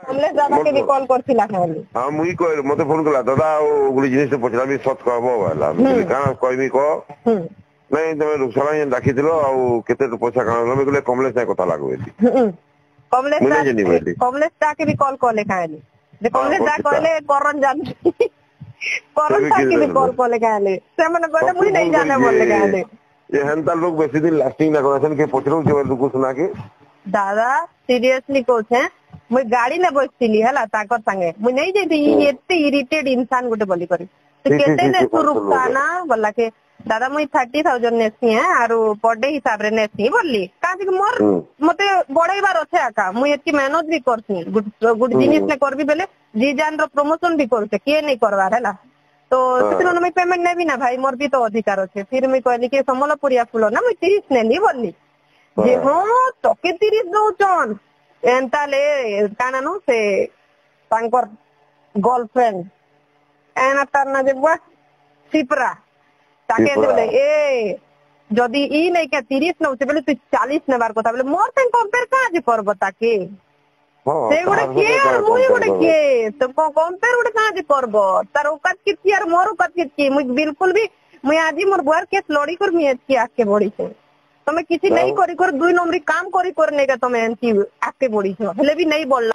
कमलेश दादा के भी कॉल करथिला खाली हां मुई कह मते फोन कला दादा गुली जिनिस पचला भी सत कहबो वाला काना कहबी को नहीं तुम रुसला ये डाकी दिलो आ केते पैसा काना मैं कहले कमलेश ना कथा लागो कमलेश दा के भी कॉल करले खाली जे कमलेश दा कहले करन जान करन दा के भी कॉल करले खाली से माने कहले मुई नहीं जाने बोलले खाली ये हंता लोग बेसी दिन लास्टिंग ना करसन के पछरो के दुख सुना के दादा सीरियसली कहछे मुई गाड़ी ले बसथिली हला ताकर संगे मुई नहीं जेती एते इरिटेट इंसान गोटे बोली करी तो केते ने सुरुक्ता ना बोला के दादा मुई 30,000 नेसी है आरो पर डे हिसाब रे नेसी बोलली काहे कि मोर मते बढाइबार अछि आका मुई एती मेहनत भी करथि गुड जिनिस ने करबी बेले जी जान रो प्रमोशन भी करते के नहीं करवार हला तो सेतरो मैं पेमेंट नेबी ना भाई मोर भी तो अधिकार अछि फिर मुई कहली के समलपुरिया फुलो ना मुई 30 नेली बोलली जे हां तो के 30 दउचन एंता ले काना नो से तांकर गर्लफ्रेंड एना तरना जे बस सिपरा ताके बोले ए जदी ई नै के 30 नउचे बोले तू 40 नेबार কথা बोले मोर संग कंपेयर काज करब ताके से गुडे के मुई गुडे के तो कंपेयर गुडे काज करब तार औकात किती यार मोर औकात किती मुई बिल्कुल भी मुई आजी मोर बुआर केस लड़ी कर मी एत की आके बड़ी से तमे किसी नहीं करी कर दुई नंबरी काम करी करने का तमे एंती आके बड़ी छ हेले भी नहीं बोल